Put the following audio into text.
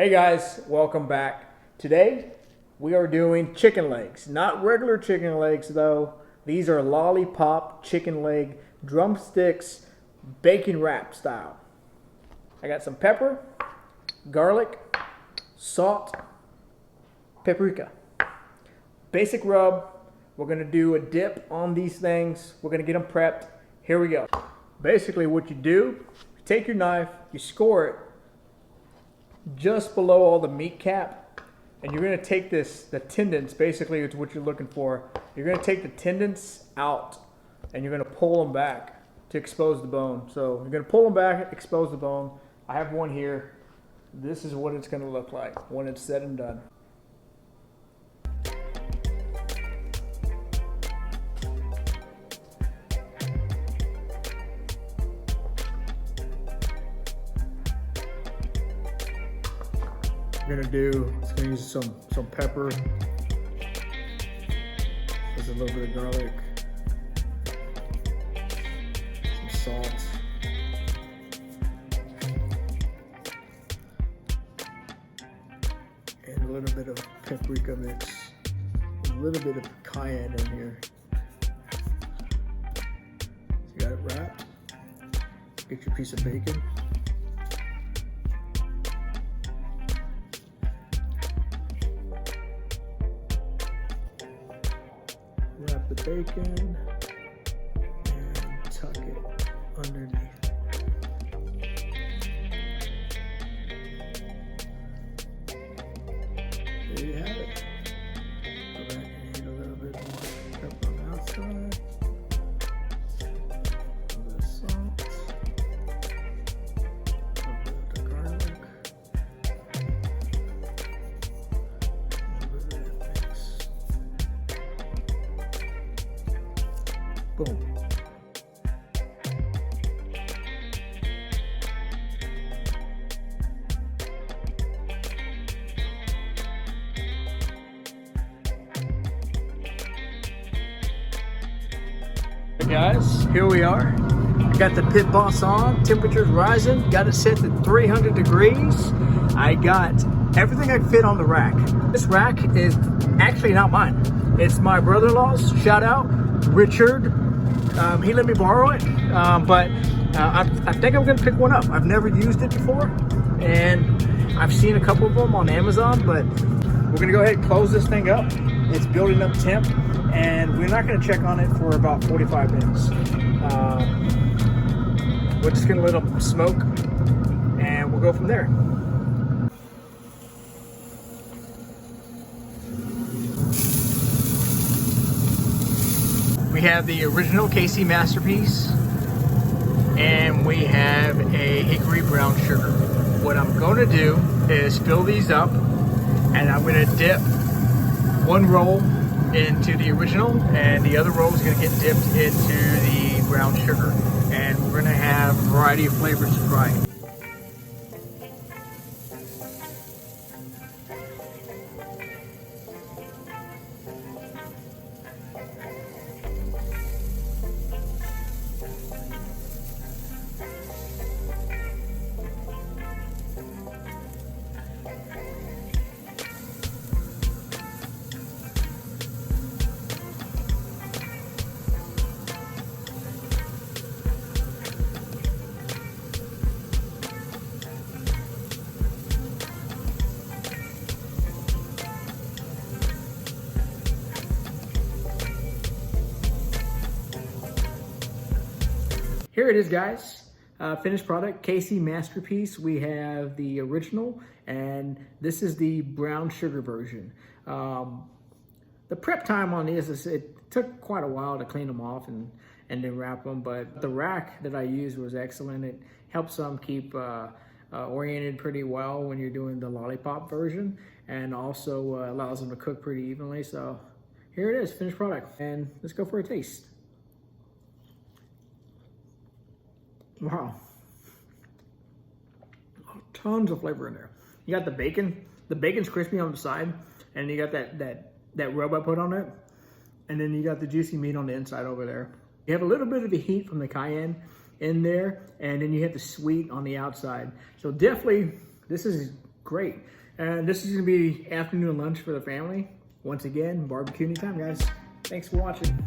Hey guys, welcome back. Today we are doing chicken legs. Not regular chicken legs though. These are Lollipop chicken leg drumsticks bacon wrap style. I got some pepper, garlic, salt, paprika. Basic rub. We're gonna do a dip on these things. We're gonna get them prepped. Here we go. Basically what you do, you take your knife, you score it just below all the meat cap, and you're going to take the tendons, basically is what you're looking for. You're going to take the tendons out and you're going to pull them back to expose the bone. So you're going to pull them back, expose the bone. I have one here. This is what it's going to look like when it's said and done. It's gonna use some pepper. There's a little bit of garlic, some salt, and a little bit of paprika mix, a little bit of cayenne in here. So you got it wrapped. Get your piece of bacon. Wrap the bacon and tuck it underneath. There you have it. Go back and eat a little bit more pepper on the outside. A little bit of salt. A little bit of the garlic. A little bit of that mix. Boom. Hey guys, here we are. I got the pit boss on, temperature's rising, got it set to 300 degrees. I got everything I fit on the rack. This rack is actually not mine. It's my brother-in-law's, shout out, Richard. He let me borrow it, but I think I'm gonna pick one up. I've never used it before, and I've seen a couple of them on Amazon, but we're gonna go ahead and close this thing up. It's building up temp, and we're not gonna check on it for about 45 minutes. We're just gonna let them smoke, and we'll go from there. We have the original KC Masterpiece, and we have a Hickory brown sugar. What I'm going to do is fill these up, and I'm going to dip one roll into the original, and the other roll is going to get dipped into the brown sugar. And we're going to have a variety of flavors to try. Here it is, guys. Finished product, KC Masterpiece. We have the original, and this is the brown sugar version. The prep time on these it took quite a while to clean them off and then wrap them, but the rack that I used was excellent. It helps them keep oriented pretty well when you're doing the Lollipop version, and also allows them to cook pretty evenly. So here it is, finished product, and let's go for a taste. Wow, tons of flavor in there. You got the bacon. The bacon's crispy on the side, and you got that rub I put on it, and then you got the juicy meat on the inside over there. You have a little bit of the heat from the cayenne in there, and then you have the sweet on the outside. So definitely, this is Great. And this is gonna be afternoon lunch for the family. Once again, barbecue anytime, guys. Thanks for watching.